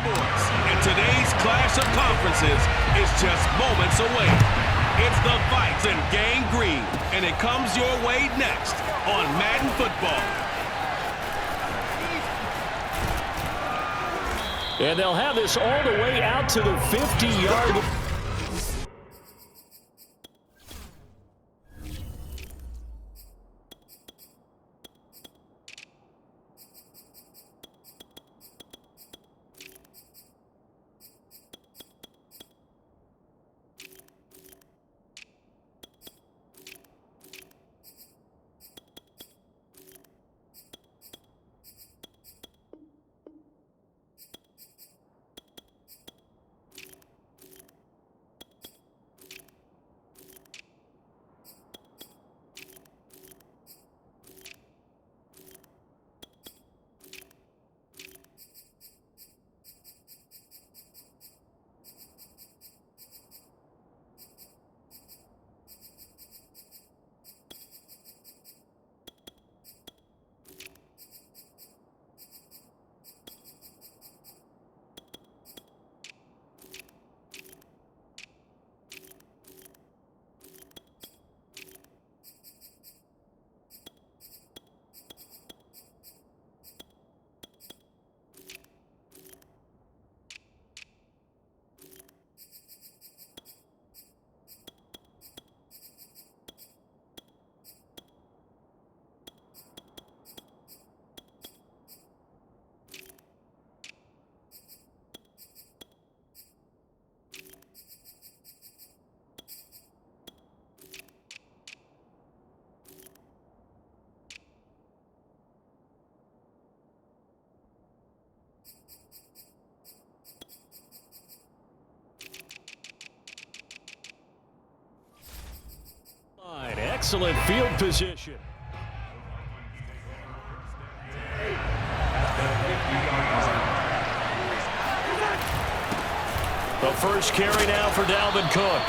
sports, and today's clash of conferences is just moments away. It's the Vikes and Gang Green, and it comes your way next on Madden Football. And they'll have this all the way out to the 50-yard line. Excellent field position. The first carry now for Dalvin Cook.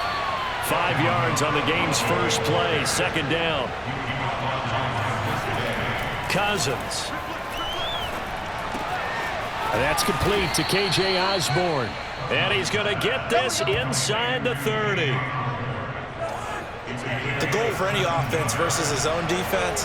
5 yards on the game's first play. Second down. Cousins. And that's complete to K.J. Osborne. And he's going to get this inside the 30. The goal for any offense versus his own defense,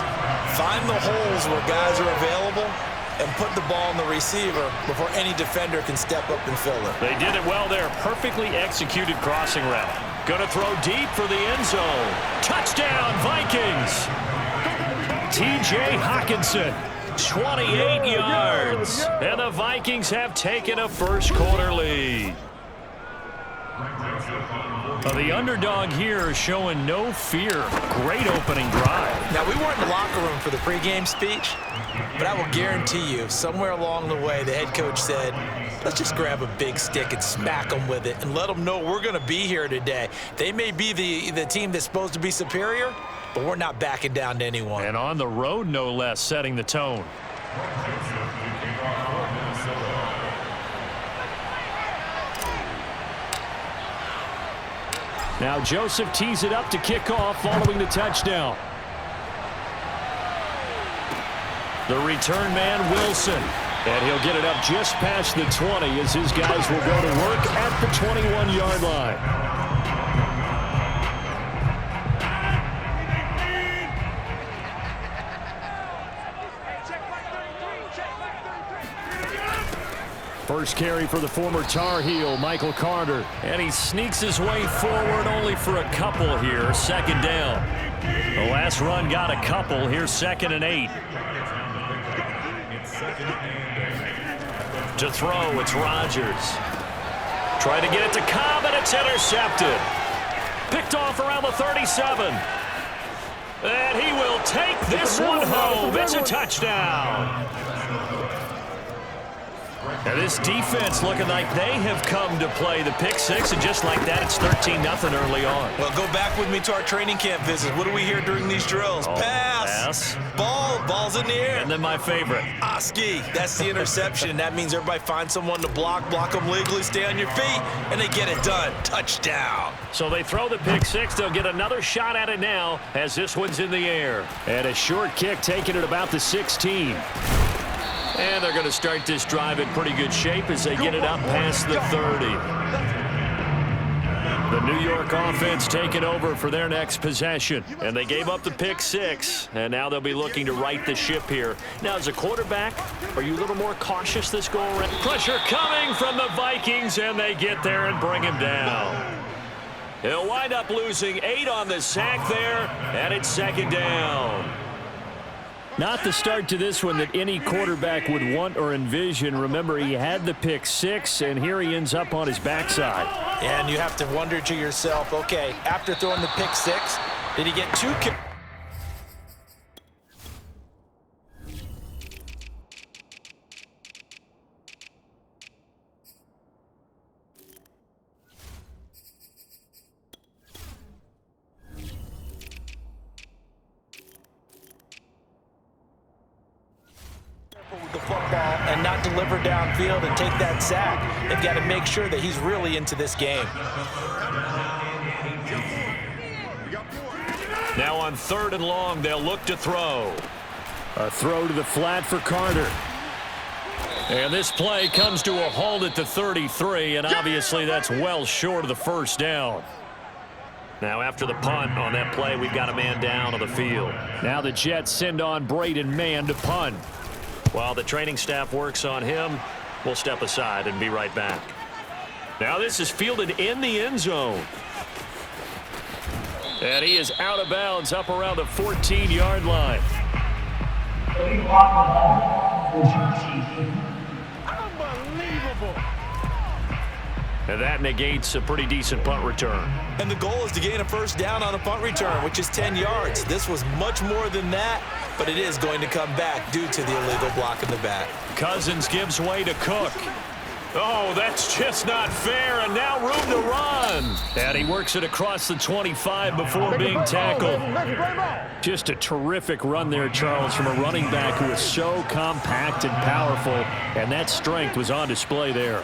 find the holes where guys are available and put the ball in the receiver before any defender can step up and fill it. They did it well there. Perfectly executed crossing route. Going to throw deep for the end zone. Touchdown, Vikings! T.J. Hockenson, 28 yards. And the Vikings have taken a first-quarter lead. The underdog here is showing no fear. Great opening drive. Now, we weren't in the locker room for the pregame speech, but I will guarantee you, somewhere along the way, the head coach said, let's just grab a big stick and smack them with it and let them know we're going to be here today. They may be the team that's supposed to be superior, but we're not backing down to anyone. And on the road, no less, setting the tone. Now Joseph tees it up to kick off following the touchdown. The return man, Wilson. And he'll get it up just past the 20 as his guys will go to work at the 21-yard line. First carry for the former Tar Heel, Michael Carter. And he sneaks his way forward only for a couple here. Second down. The last run got a couple. Here's 2nd and 8. To throw, it's Rodgers. Trying to get it to Cobb, and it's intercepted. Picked off around the 37. And he will take this one home. It's a touchdown. Now this defense looking like they have come to play the pick six, and just like that, it's 13-0 early on. Well, go back with me to our training camp visit. What do we hear during these drills? Pass. Ball's in the air. And then my favorite. Oski, that's the interception. That means everybody finds someone to block them legally, stay on your feet, and they get it done. Touchdown. So they throw the pick six. They'll get another shot at it now as this one's in the air. And a short kick taken at about the 16. And they're going to start this drive in pretty good shape as they get it up past the 30. The New York offense taking over for their next possession. And they gave up the pick 6, and now they'll be looking to right the ship here. Now, as a quarterback, are you a little more cautious this go-around? Pressure coming from the Vikings, and they get there and bring him down. He'll wind up losing 8 on the sack there, and it's 2nd down. Not the start to this one that any quarterback would want or envision. Remember, he had the pick 6, and here he ends up on his backside. And you have to wonder to yourself, okay, after throwing the pick 6, did he get 2 kicks? The football and not deliver downfield and take that sack. They've got to make sure that he's really into this game. Now on 3rd and long, they'll look to throw. A throw to the flat for Carter. And this play comes to a halt at the 33, and obviously that's well short of the 1st down. Now after the punt on that play, we've got a man down on the field. Now the Jets send on Braden Mann to punt. While the training staff works on him, we'll step aside and be right back. Now this is fielded in the end zone. And he is out of bounds up around the 14-yard line. Unbelievable. And that negates a pretty decent punt return. And the goal is to gain a 1st down on a punt return, which is 10 yards. This was much more than that, but it is going to come back due to the illegal block in the back. Cousins gives way to Cook. Oh, that's just not fair, and now room to run. And he works it across the 25 before being tackled. Just a terrific run there, Charles, from a running back who is so compact and powerful, and that strength was on display there.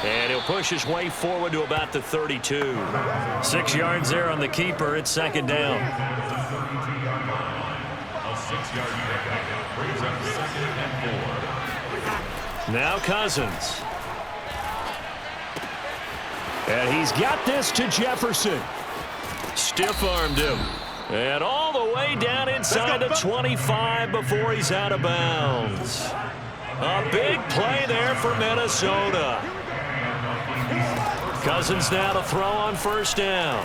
And he'll push his way forward to about the 32. 6 yards there on the keeper. It's 2nd down. A 6-yard pickup brings up 2nd and 4. Now Cousins. And he's got this to Jefferson. Stiff-armed him. And all the way down inside the 25 before he's out of bounds. A big play there for Minnesota. Cousins now to throw on 1st down.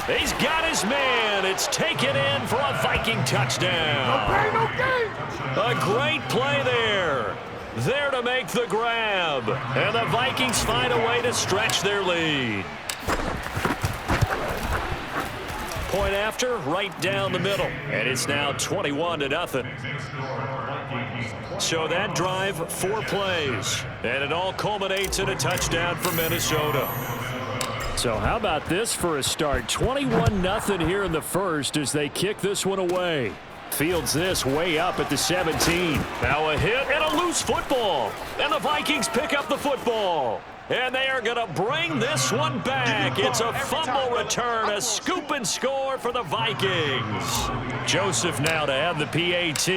He's got his man. It's taken in for a Viking touchdown. A great play there. There to make the grab. And the Vikings find a way to stretch their lead. Point after, right down the middle. And it's now 21-0. So that drive, 4 plays. And it all culminates in a touchdown for Minnesota. So how about this for a start? 21-0 here in the 1st as they kick this one away. Fields this way up at the 17. Now a hit and a loose football. And the Vikings pick up the football. And they are going to bring this one back. It's a fumble return, a scoop and score for the Vikings. Joseph now to have the PAT.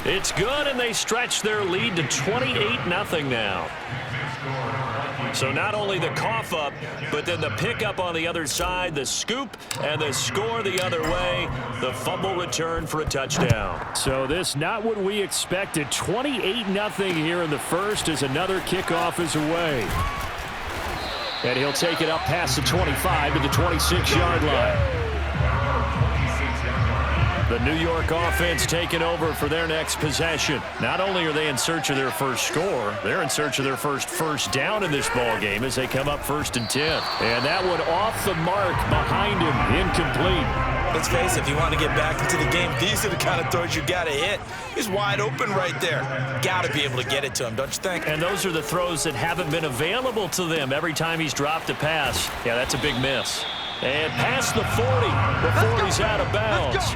It's good, and they stretch their lead to 28-0 now. So not only the cough up, but then the pickup on the other side, the scoop, and the score the other way, the fumble return for a touchdown. So this not what we expected. 28-0 here in the 1st as another kickoff is away. And he'll take it up past the 25 to the 26-yard line. The New York offense taking over for their next possession. Not only are they in search of their first score, they're in search of their first down in this ball game as they come up 1st and 10. And that one off the mark behind him, incomplete. Let's face it, if you want to get back into the game, these are the kind of throws you got to hit. He's wide open right there. Got to be able to get it to him, don't you think? And those are the throws that haven't been available to them every time he's dropped a pass. Yeah, that's a big miss. And past the 40 before he's out of bounds.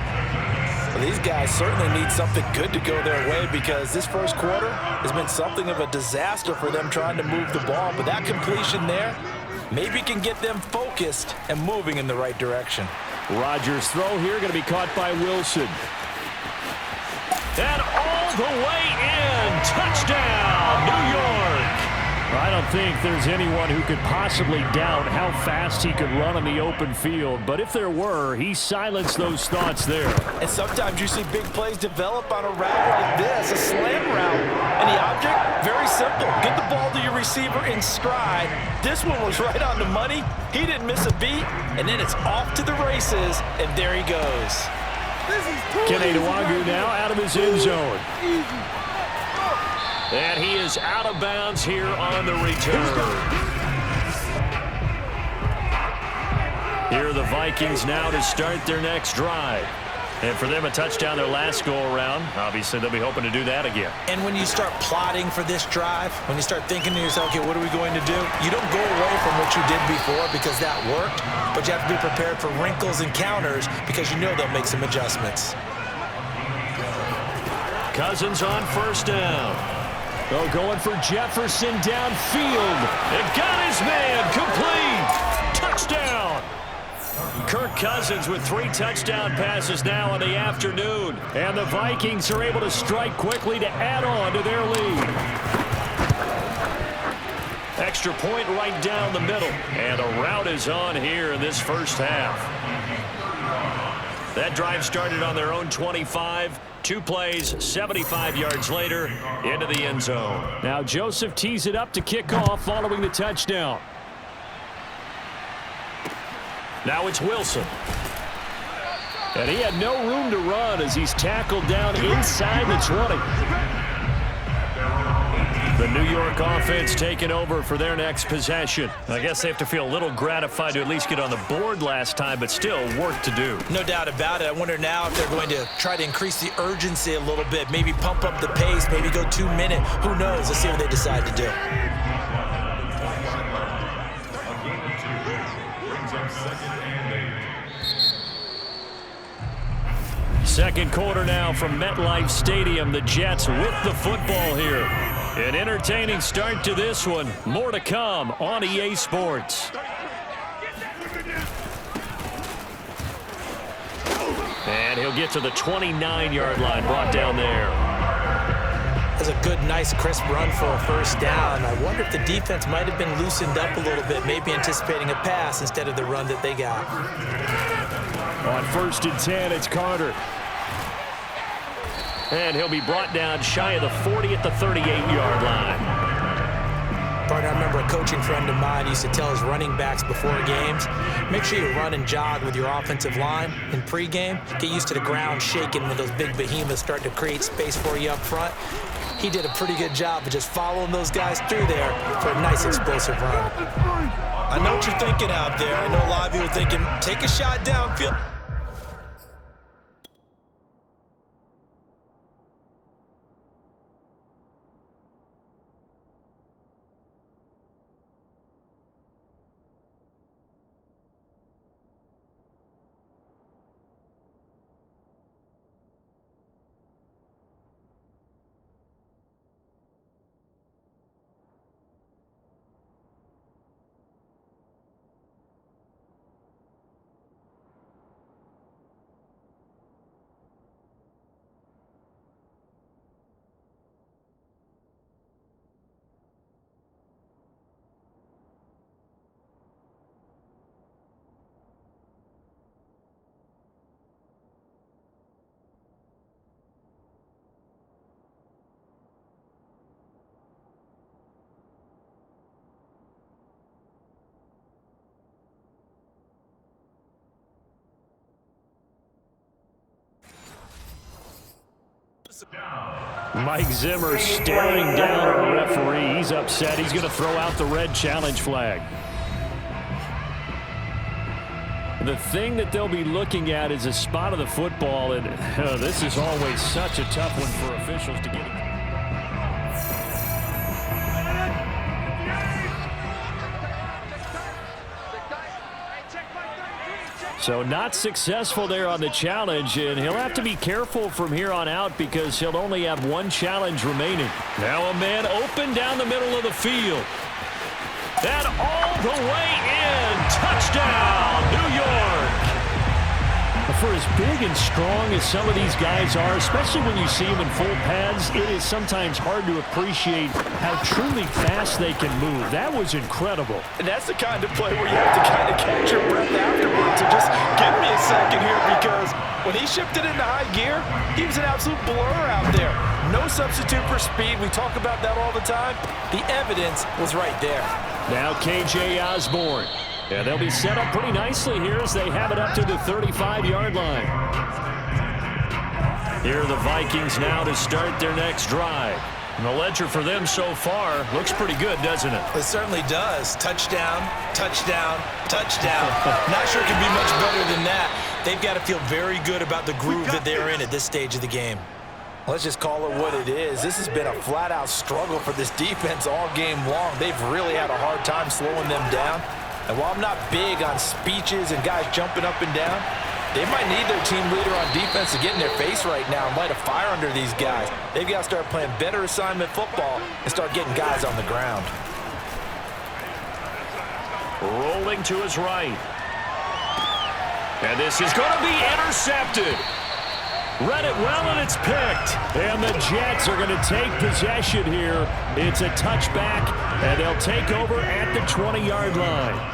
Well, these guys certainly need something good to go their way because this first quarter has been something of a disaster for them trying to move the ball. But that completion there, Maybe can get them focused and moving in the right direction. Rodgers' throw here going to be caught by Wilson. And all the way in. Touchdown, New York. I don't think there's anyone who could possibly doubt how fast he could run on the open field. But if there were, he silenced those thoughts there. And sometimes you see big plays develop on a route like this, a slant route. And the object, very simple. Get the ball to your receiver in stride. This one was right on the money. He didn't miss a beat. And then it's off to the races, and there he goes. Kenny Nwagu now out of his end zone. And he is out of bounds here on the return. Here are the Vikings now to start their next drive. And for them, a touchdown their last go-around. Obviously, they'll be hoping to do that again. And when you start plotting for this drive, when you start thinking to yourself, okay, what are we going to do? You don't go away from what you did before because that worked, but you have to be prepared for wrinkles and counters because you know they'll make some adjustments. Cousins on first down. Oh, going for Jefferson downfield. It got his man complete. Touchdown. Kirk Cousins with 3 touchdown passes now in the afternoon. And the Vikings are able to strike quickly to add on to their lead. Extra point right down the middle. And a rout is on here in this first half. That drive started on their own 25. 2 plays, 75 yards later, into the end zone. Now Joseph tees it up to kick off following the touchdown. Now it's Wilson. And he had no room to run as he's tackled down inside the 20. The New York offense taking over for their next possession. I guess they have to feel a little gratified to at least get on the board last time, but still work to do. No doubt about it. I wonder now if they're going to try to increase the urgency a little bit, maybe pump up the pace, maybe go 2 minutes. Who knows? Let's see what they decide to do. Second quarter now from MetLife Stadium. The Jets with the football here. An entertaining start to this one. More to come on EA Sports. And he'll get to the 29-yard line, brought down there. That's a good, nice, crisp run for a first down. I wonder if the defense might have been loosened up a little bit, maybe anticipating a pass instead of the run that they got. On 1st and 10, it's Carter. And he'll be brought down shy of the 40 at the 38-yard line. Partner, I remember a coaching friend of mine used to tell his running backs before games, make sure you run and jog with your offensive line in pregame. Get used to the ground shaking when those big behemoths start to create space for you up front. He did a pretty good job of just following those guys through there for a nice explosive run. I know what you're thinking out there. I know a lot of you are thinking, take a shot downfield. Mike Zimmer staring down at the referee. He's upset. He's going to throw out the red challenge flag. The thing that they'll be looking at is a spot of the football, and this is always such a tough one for officials to get. So not successful there on the challenge, and he'll have to be careful from here on out because he'll only have 1 challenge remaining. Now a man open down the middle of the field. And all the way in. Touchdown, New York. For as big and strong as some of these guys are, especially when you see them in full pads, it is sometimes hard to appreciate how truly fast they can move. That was incredible. And that's the kind of play where you have to kind of catch your breath afterwards. So just give me a second here, because when he shifted into high gear, he was an absolute blur out there. No substitute for speed. We talk about that all the time. The evidence was right there. Now KJ Osborne. Yeah, they'll be set up pretty nicely here as they have it up to the 35-yard line. Here are the Vikings now to start their next drive. And the ledger for them so far looks pretty good, doesn't it? It certainly does. Touchdown, touchdown, touchdown. Not sure it can be much better than that. They've got to feel very good about the groove that they're in at this stage of the game. Let's just call it what it is. This has been a flat-out struggle for this defense all game long. They've really had a hard time slowing them down. And while I'm not big on speeches and guys jumping up and down, they might need their team leader on defense to get in their face right now and light a fire under these guys. They've got to start playing better assignment football and start getting guys on the ground. Rolling to his right. And this is going to be intercepted. Read it well, and it's picked. And the Jets are going to take possession here. It's a touchback, and they'll take over at the 20-yard line.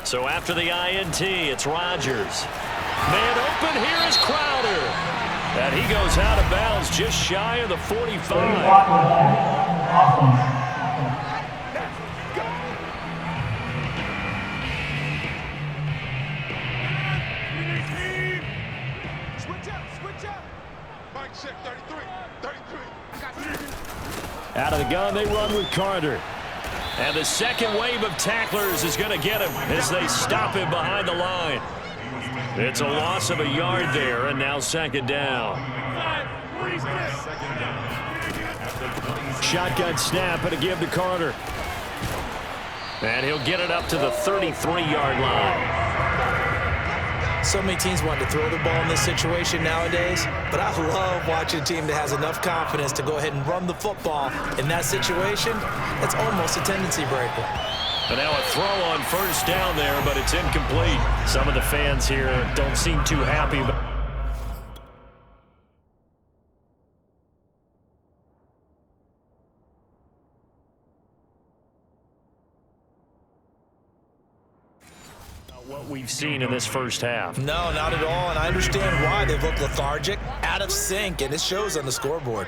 So after the INT, it's Rodgers. Man open, here is Crowder. And he goes out of bounds just shy of the 45. Out of the gun, they run with Carter. And the second wave of tacklers is going to get him as they stop him behind the line. It's a loss of a yard there, and now second down. Shotgun snap and a give to Carter. And he'll get it up to the 33-yard line. So many teams want to throw the ball in this situation nowadays, but I love watching a team that has enough confidence to go ahead and run the football. In that situation, that's almost a tendency breaker. And now a throw on first down there, but it's incomplete. Some of the fans here don't seem too happy. What we've seen in this first half. No, not at all, and I understand why they've looked lethargic, out of sync, and it shows on the scoreboard.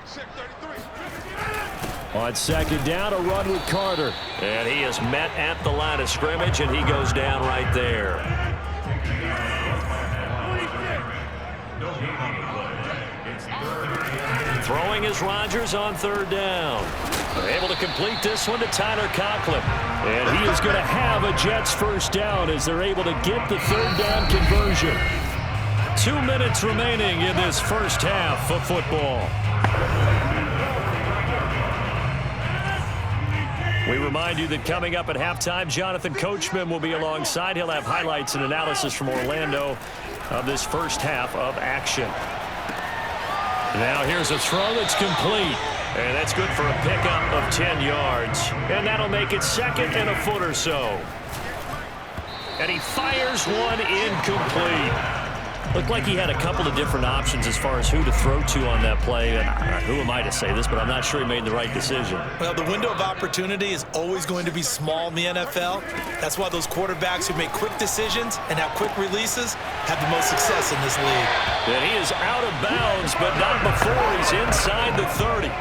On second down, a run with Carter. And he is met at the line of scrimmage, and he goes down right there. Throwing is Rodgers on third down. They're able to complete this one to Tyler Conklin. And he is going to have a Jets first down as they're able to get the third down conversion. 2 minutes remaining in this first half of football. We remind you that coming up at halftime, Jonathan Coachman will be alongside. He'll have highlights and analysis from Orlando of this first half of action. Now here's a throw that's complete. And that's good for a pickup of 10 yards. And that'll make it second and a foot or so. And he fires one incomplete. Looked like he had a couple of different options as far as who to throw to on that play. And who am I to say this, but I'm not sure he made the right decision. Well, the window of opportunity is always going to be small in the NFL. That's why those quarterbacks who make quick decisions and have quick releases have the most success in this league. And he is out of bounds, but not before he's inside the 30.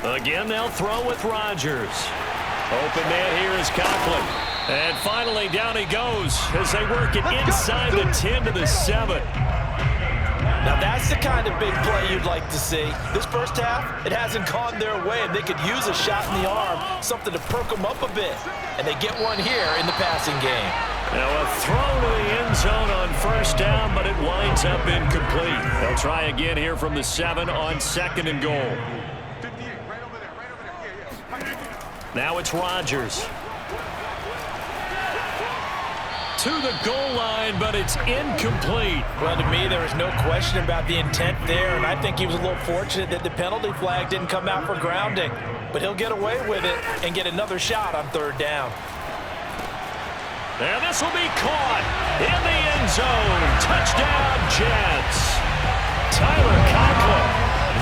Again, they'll throw with Rodgers. Open man here is Conklin. And finally, down he goes as they work it inside the 10 to the 7. Now, that's the kind of big play you'd like to see. This first half, it hasn't gone their way, and they could use a shot in the arm, something to perk them up a bit. And they get one here in the passing game. Now a throw to the end zone on first down, but it winds up incomplete. They'll try again here from the 7 on second and goal. Now it's Rodgers. to the goal line, but it's incomplete. Well, to me, there was no question about the intent there, and I think he was a little fortunate that the penalty flag didn't come out for grounding. But he'll get away with it and get another shot on third down. And this will be caught in the end zone. Touchdown, Jets. Tyler Conklin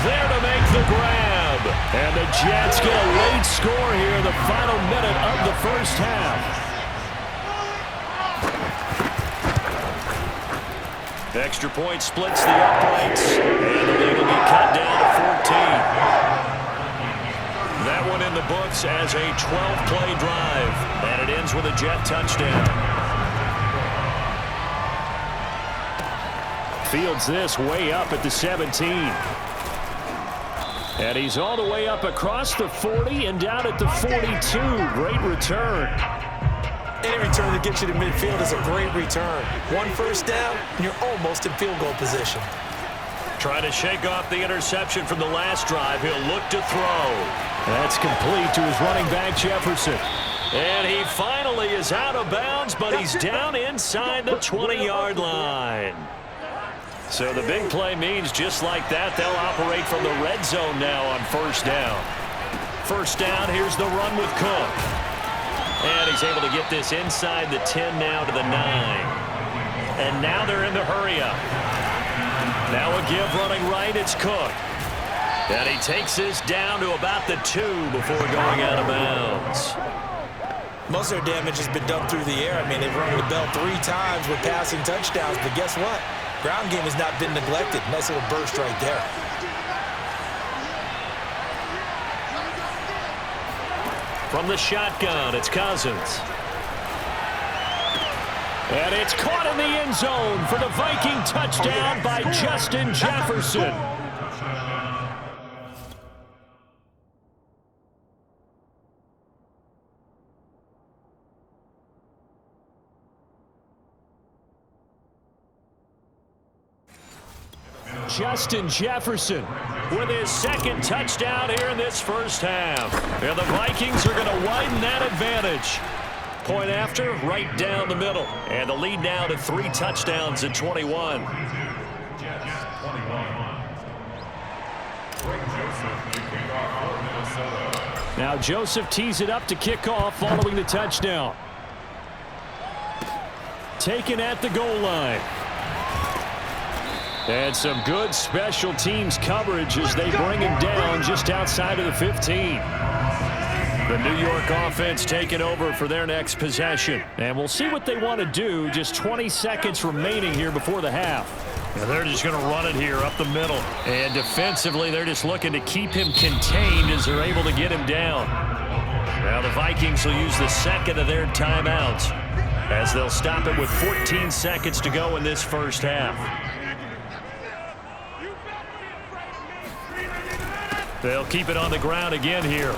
there to make the grab. And the Jets get a late score here in the final minute of the first half. Extra point splits the uprights, and the lead will be cut down to 14. That one in the books as a 12-play drive, and it ends with a Jet touchdown. Fields this way up at the 17. And he's all the way up across the 40 and down at the 42. Great return. Any return that gets you to midfield is a great return. One first down, and you're almost in field goal position. Trying to shake off the interception from the last drive. He'll look to throw. That's complete to his running back, Jefferson. And he finally is out of bounds, but he's down inside the 20-yard line. So the big play means just like that, they'll operate from the red zone now on first down. First down, here's the run with Cook. And he's able to get this inside the 10 now to the 9. And now they're in the hurry up. Now a give running right, it's Cook. And he takes this down to about the 2 before going out of bounds. Most of their damage has been done through the air. I mean, they've rung the bell 3 times with passing touchdowns, but guess what? Ground game has not been neglected. Nice little burst right there. From the shotgun, it's Cousins. And it's caught in the end zone for the Viking touchdown by Justin Jefferson. Justin Jefferson with his second touchdown here in this first half. And the Vikings are going to widen that advantage. Point after, right down the middle. And the lead now to 3 touchdowns at 21. Now Joseph tees it up to kick off following the touchdown. Taken at the goal line. And some good special teams coverage as they bring him down just outside of the 15. The New York offense taking over for their next possession. And we'll see what they want to do. Just 20 seconds remaining here before the half. And they're just going to run it here up the middle. And defensively, they're just looking to keep him contained as they're able to get him down. Now the Vikings will use the second of their timeouts as they'll stop it with 14 seconds to go in this first half. They'll keep it on the ground again here.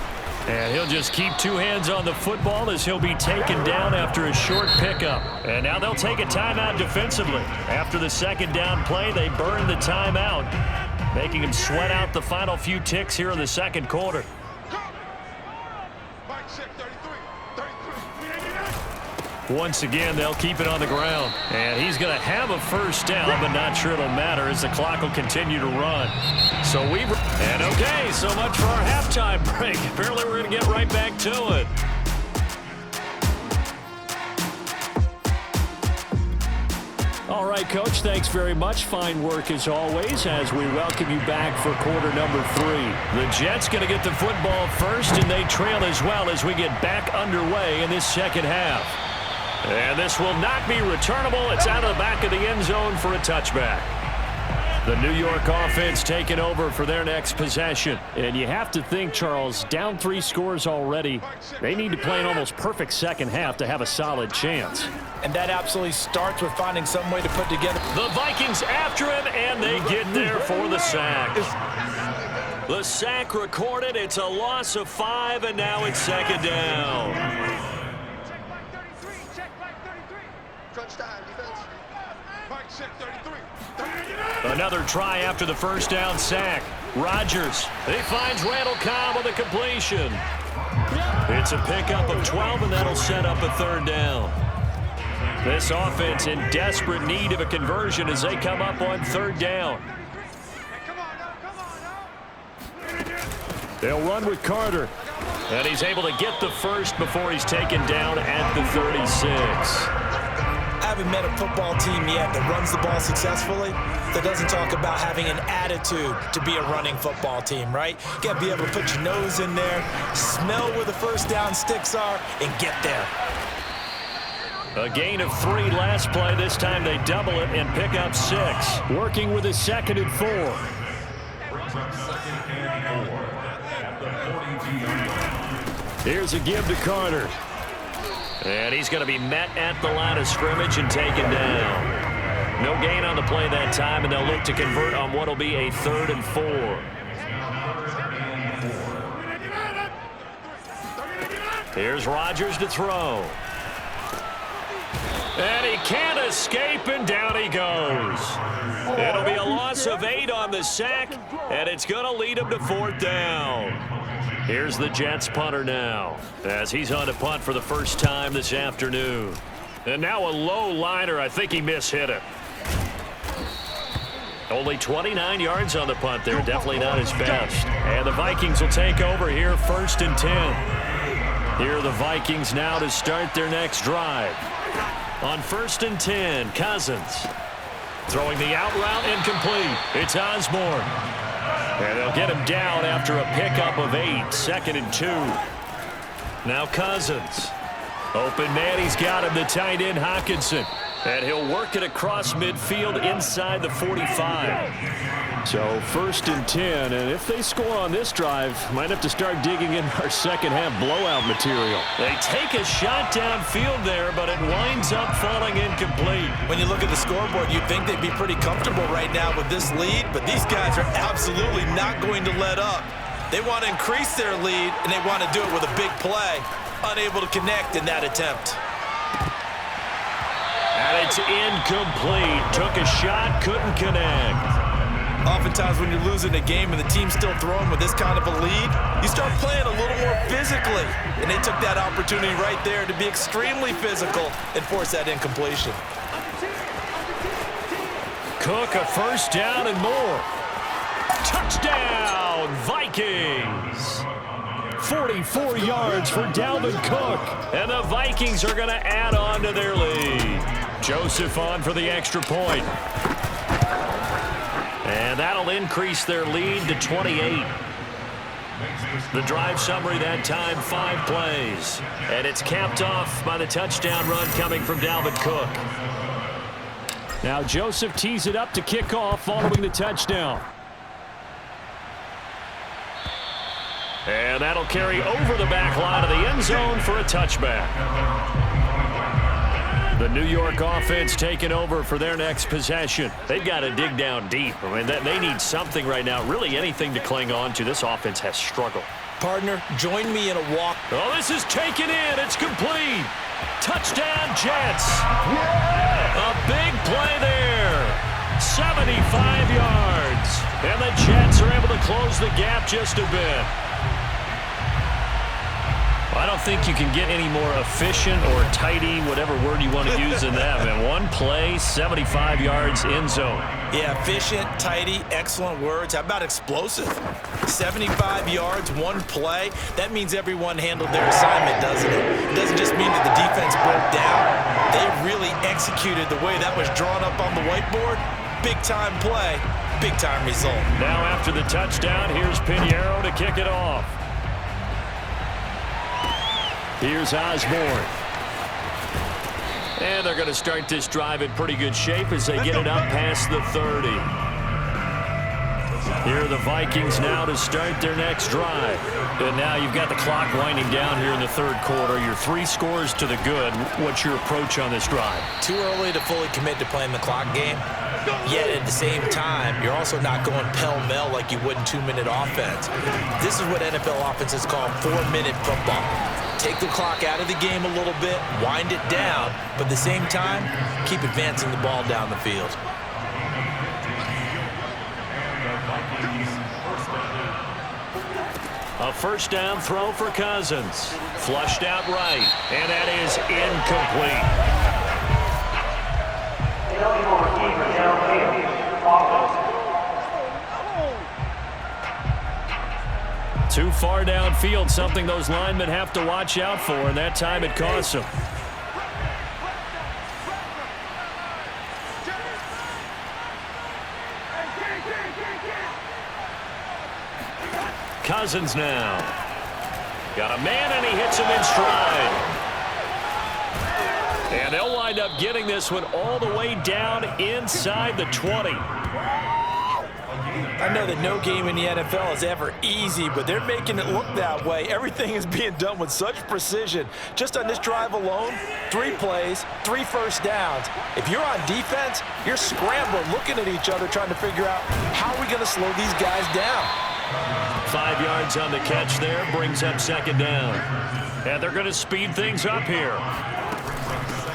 And he'll just keep 2 hands on the football as he'll be taken down after a short pickup. And now they'll take a timeout defensively. After the second down play, they burn the timeout, making him sweat out the final few ticks here in the second quarter. Once again, they'll keep it on the ground. And he's going to have a first down, but not sure it'll matter as the clock will continue to run. So okay, so much for our halftime break. Apparently we're going to get right back to it. All right, Coach, thanks very much. Fine work as always as we welcome you back for quarter number 3. The Jets going to get the football first, and they trail as well as we get back underway in this second half. And this will not be returnable. It's out of the back of the end zone for a touchback. The New York offense taking over for their next possession. And you have to think, Charles, down 3 scores already. They need to play an almost perfect second half to have a solid chance. And that absolutely starts with finding some way to put together. The Vikings after him, and they get there for the sack. The sack recorded. It's a loss of 5, and now it's second down. Another try after the first down sack. Rodgers, he finds Randall Cobb with a completion. It's a pickup of 12, and that'll set up a third down. This offense in desperate need of a conversion as they come up on third down. They'll run with Carter. And he's able to get the first before he's taken down at the 36. I haven't met a football team yet that runs the ball successfully that doesn't talk about having an attitude to be a running football team, right? You got to be able to put your nose in there, smell where the first down sticks are, and get there. A gain of 3 last play. This time they double it and pick up 6. Working with a 2nd and 4. Here's a give to Carter. And he's going to be met at the line of scrimmage and taken down. No gain on the play that time, and they'll look to convert on what will be a 3rd and 4. Here's Rodgers to throw. And he can't escape, and down he goes. It'll be a loss of 8 on the sack, and it's going to lead him to 4th down. Here's the Jets punter now, as he's on to punt for the first time this afternoon. And now a low liner. I think he mishit it. Only 29 yards on the punt there. Definitely not his best. And the Vikings will take over here, 1st and 10. Here are the Vikings now to start their next drive. On 1st and 10, Cousins. Throwing the out route incomplete. It's Osborne. And they'll get him down after a pickup of 8. 2nd and 2. Now Cousins. Open man, he's got him, the tight end Hockenson. And he'll work it across midfield inside the 45. So 1st and 10, and if they score on this drive, might have to start digging in our second half blowout material. They take a shot downfield there, but it winds up falling incomplete. When you look at the scoreboard, you'd think they'd be pretty comfortable right now with this lead, but these guys are absolutely not going to let up. They want to increase their lead, and they want to do it with a big play. Unable to connect in that attempt. And it's incomplete. Took a shot, couldn't connect. Oftentimes when you're losing a game and the team's still throwing with this kind of a lead, you start playing a little more physically. And they took that opportunity right there to be extremely physical and force that incompletion. Cook, a 1st down and more. Touchdown, Vikings. 44 yards for Dalvin Cook. And the Vikings are going to add on to their lead. Joseph on for the extra point. And that'll increase their lead to 28. The drive summary that time, 5 plays. And it's capped off by the touchdown run coming from Dalvin Cook. Now Joseph tees it up to kick off following the touchdown. And that'll carry over the back line of the end zone for a touchback. The New York offense taking over for their next possession. They've got to dig down deep. I mean, they need something right now, really anything to cling on to. This offense has struggled. Partner, join me in a walk. Oh, this is taken in. It's complete. Touchdown, Jets. A big play there. 75 yards. And the Jets are able to close the gap just a bit. I don't think you can get any more efficient or tidy, whatever word you want to use in that. Man, one play, 75 yards in zone. Yeah, efficient, tidy, excellent words. How about explosive? 75 yards, one play. That means everyone handled their assignment, doesn't it? It doesn't just mean that the defense broke down. They really executed the way that was drawn up on the whiteboard. Big-time play, big-time result. Now after the touchdown, here's Pinheiro to kick it off. Here's Osborne. And they're going to start this drive in pretty good shape as they get it up past the 30. Here are the Vikings now to start their next drive. And now you've got the clock winding down here in the 3rd quarter. Your 3 scores to the good. What's your approach on this drive? Too early to fully commit to playing the clock game. Yet at the same time, you're also not going pell-mell like you would in 2-minute offense. This is what NFL offenses call 4-minute football. Take the clock out of the game a little bit, wind it down, but at the same time, keep advancing the ball down the field. A 1st down throw for Cousins. Flushed out right, and that is incomplete. Too far downfield, something those linemen have to watch out for, and that time it costs them. Cousins now. Got a man, and he hits him in stride. And they'll wind up getting this one all the way down inside the 20. I know that no game in the NFL is ever easy, but they're making it look that way. Everything is being done with such precision. Just on this drive alone, 3 plays, 3 first downs. If you're on defense, you're scrambling, looking at each other, trying to figure out how are we going to slow these guys down. 5 yards on the catch there, brings up second down. And they're going to speed things up here.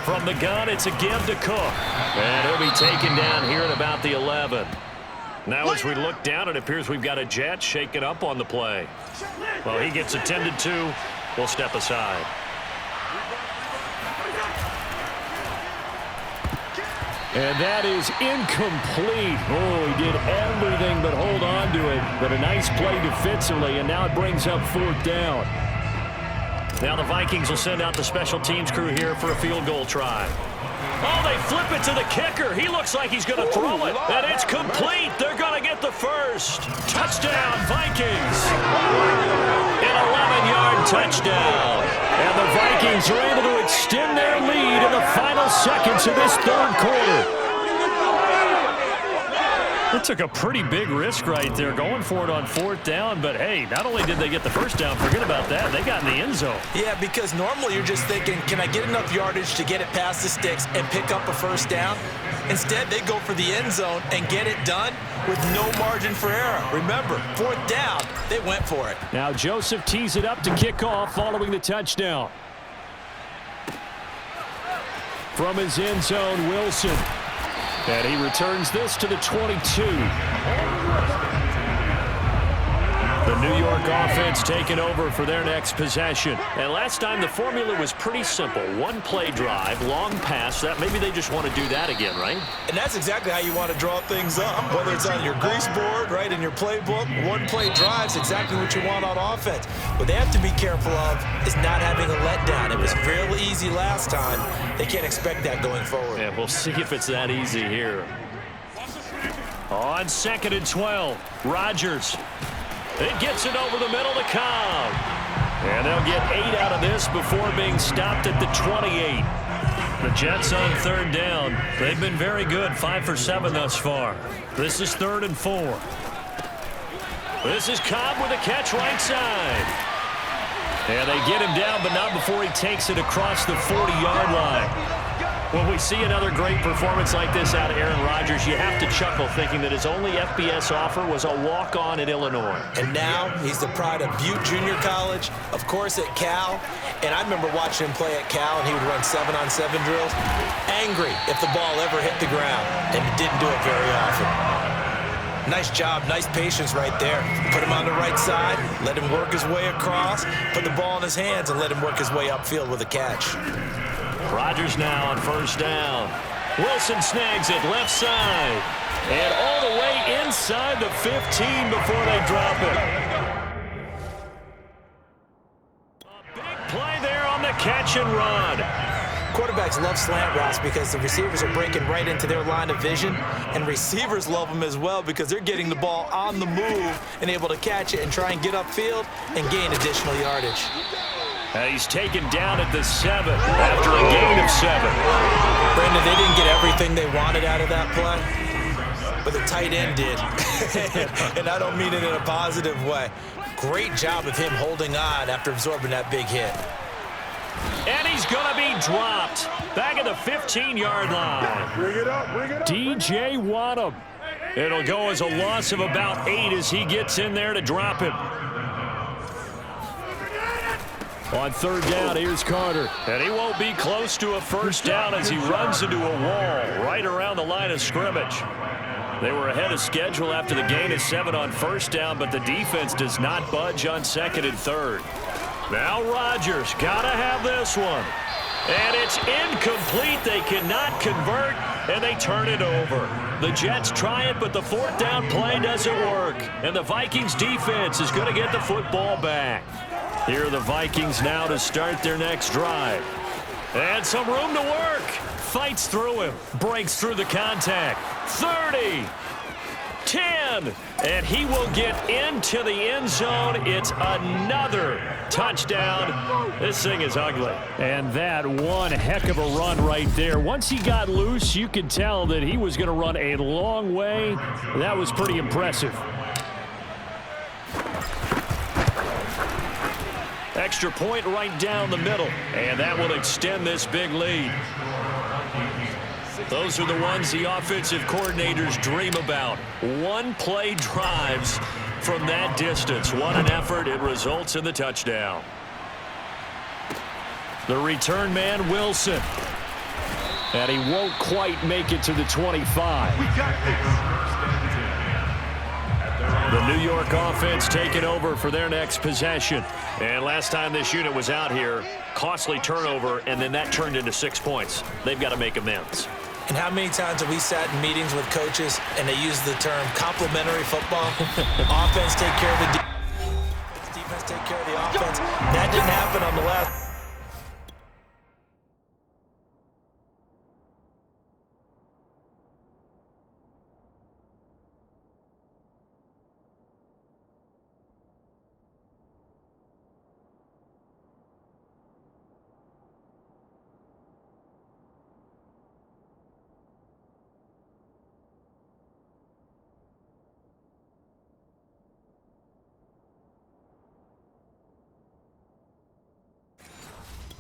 From the gun, it's a give to Cook. And he'll be taken down here at about the 11. Now as we look down, it appears we've got a Jet shaken up on the play. Well, he gets attended to. We'll step aside. And that is incomplete. Oh, he did everything but hold on to it. But a nice play defensively, and now it brings up 4th down. Now the Vikings will send out the special teams crew here for a field goal try. Oh, they flip it to the kicker. He looks like he's going to throw it. And it's complete. They're going to get the first. Touchdown, Vikings. An 11-yard touchdown. And the Vikings are able to extend their lead in the final seconds of this 3rd quarter. They took a pretty big risk right there going for it on 4th down, but hey, not only did they get the first down, forget about that, they got in the end zone. Yeah, because normally you're just thinking, can I get enough yardage to get it past the sticks and pick up a first down? Instead, they go for the end zone and get it done with no margin for error. Remember, 4th down, they went for it. Now Joseph tees it up to kick off following the touchdown. From his end zone, Wilson. And he returns this to the 22. The New York offense taking over for their next possession. And last time the formula was pretty simple. 1-play drive, long pass. That maybe they just want to do that again, right? And that's exactly how you want to draw things up. Whether it's on your grease board, right, in your playbook, 1-play drive's exactly what you want on offense. What they have to be careful of is not having a letdown. It was real easy last time. They can't expect that going forward. Yeah, we'll see if it's that easy here. On 2nd and 12, Rodgers. It gets it over the middle to Cobb. And they'll get 8 out of this before being stopped at the 28. The Jets on 3rd down. They've been very good, 5 for 7 thus far. This is 3rd and 4. This is Cobb with a catch right side. And they get him down, but not before he takes it across the 40-yard line. When we see another great performance like this out of Aaron Rodgers, you have to chuckle thinking that his only FBS offer was a walk-on at Illinois. And now he's the pride of Butte Junior College, of course at Cal. And I remember watching him play at Cal, and he would run 7-on-7 drills. Angry if the ball ever hit the ground, and he didn't do it very often. Nice job, nice patience right there. Put him on the right side, let him work his way across, put the ball in his hands, and let him work his way upfield with a catch. Rodgers now on 1st down. Wilson snags it left side. And all the way inside the 15 before they drop it. A big play there on the catch and run. Quarterbacks love slant routes because the receivers are breaking right into their line of vision, and receivers love them as well because they're getting the ball on the move and able to catch it and try and get upfield and gain additional yardage. He's taken down at the 7 after a gain of 7. Brandon, they didn't get everything they wanted out of that play, but the tight end did. And I don't mean it in a positive way. Great job of him holding on after absorbing that big hit. And he's going to be dropped back at the 15-yard line. Bring it up, bring it up. DJ Wadham. It'll go as a loss of about 8 as he gets in there to drop him. On 3rd down, here's Carter. And he won't be close to a first down as he runs into a wall right around the line of scrimmage. They were ahead of schedule after the gain of 7 on 1st down, but the defense does not budge on 2nd and 3rd. Now Rodgers got to have this one. And it's incomplete. They cannot convert. and they turn it over. The Jets try it, but the fourth down play doesn't work. And the Vikings defense is going to get the football back. Here are the Vikings now to start their next drive. And some room to work. Fights through him. Breaks through the contact. 30. 10. And he will get into the end zone. It's another touchdown. This thing is ugly. And that one heck of a run right there. Once he got loose, you could tell that he was going to run a long way. That was pretty impressive. Extra point right down the middle. And that will extend this big lead. Those are the ones the offensive coordinators dream about. One-play drives from that distance. What an effort. It results in the touchdown. The return man, Wilson. And he won't quite make it to the 25. We got this. The New York offense taking over for their next possession. And last time this unit was out here, costly turnover, and then that turned into 6 points. They've got to make amends. And how many times have we sat in meetings with coaches and they use the term complementary football? Offense take care of the defense, take care of the offense. That didn't happen on the last.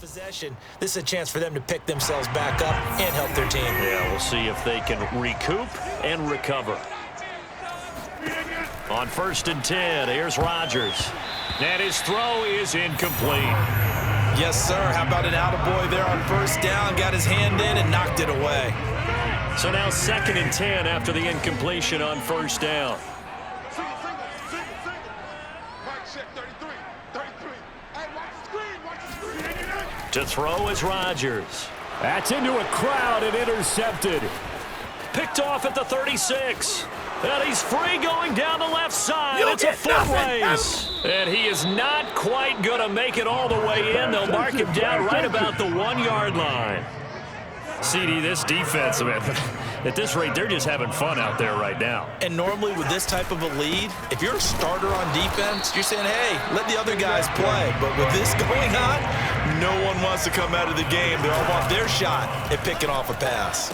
Possession. This is a chance for them to pick themselves back up and help their team. Yeah, we'll see if they can recoup and recover. On 1st and 10, here's Rodgers. And his throw is incomplete. Yes, sir. How about an attaboy there on 1st down? Got his hand in and knocked it away. So now 2nd and 10 after the incompletion on 1st down. To throw is Rodgers. That's into a crowd and intercepted. Picked off at the 36. And he's free going down the left side. It's a foot race. And he is not quite going to make it all the way in. They'll mark him down right about the 1-yard line. CD, this defense, man, at this rate, they're just having fun out there right now. And normally with this type of a lead, if you're a starter on defense, you're saying, hey, let the other guys play. But with this going on, no one wants to come out of the game. They all want their shot at picking off a pass.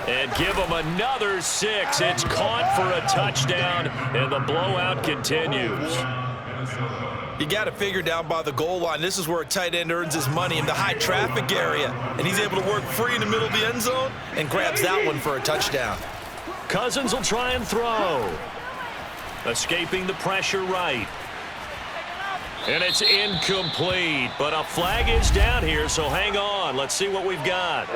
And give them another 6. It's caught for a touchdown, and the blowout continues. You got to figure down by the goal line. This is where a tight end earns his money in the high traffic area. And he's able to work free in the middle of the end zone and grabs that one for a touchdown. Cousins will try and throw. Escaping the pressure right. And it's incomplete, but a flag is down here, so hang on. Let's see what we've got.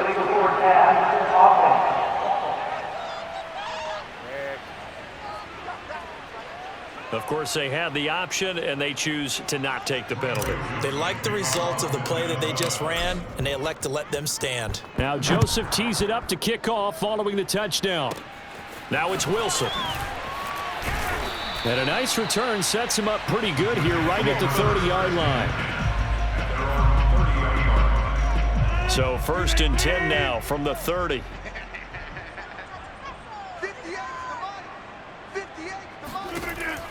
Of course, they had the option, and they choose to not take the penalty. They like the results of the play that they just ran, and they elect to let them stand. Now Joseph tees it up to kick off following the touchdown. Now it's Wilson. And a nice return sets him up pretty good here right at the 30-yard line. So 1st and 10 now from the 30.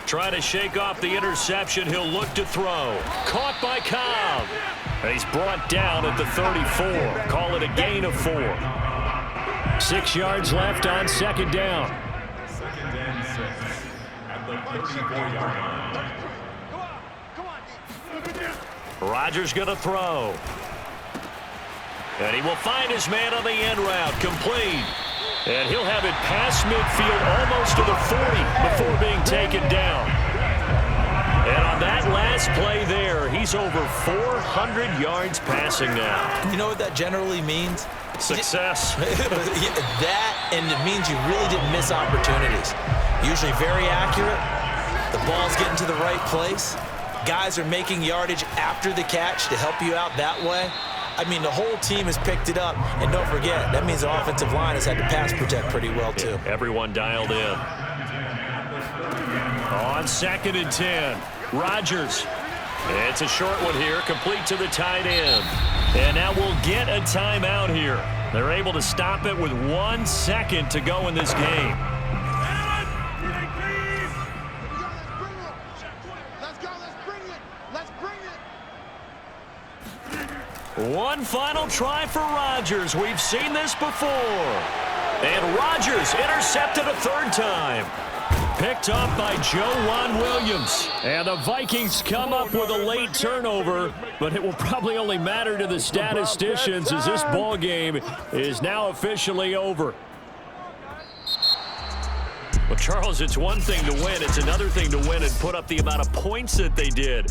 Trying to shake off the interception. He'll look to throw. Caught by Cobb. And he's brought down at the 34. Call it a gain of 4. 6 yards left on 2nd down. Rodgers going to throw. And he will find his man on the end route. Complete. And he'll have it past midfield almost to the 40 before being taken down. And on that last play there, he's over 400 yards passing now. You know what that generally means? Success. That, and it means you really didn't miss opportunities. Usually very accurate. The ball's getting to the right place. Guys are making yardage after the catch to help you out that way. I mean, the whole team has picked it up. And don't forget, that means the offensive line has had to pass protect pretty well, too. Yeah, everyone dialed in. On 2nd and 10, Rodgers. It's a short one here, complete to the tight end. And now we'll get a timeout here. They're able to stop it with 1 second to go in this game. One final try for Rodgers. We've seen this before. And Rodgers intercepted a 3rd time. Picked up by Joe Williams. And the Vikings come up with a late turnover, but it will probably only matter to the statisticians as this ball game is now officially over. Well, Charles, it's one thing to win. It's another thing to win and put up the amount of points that they did.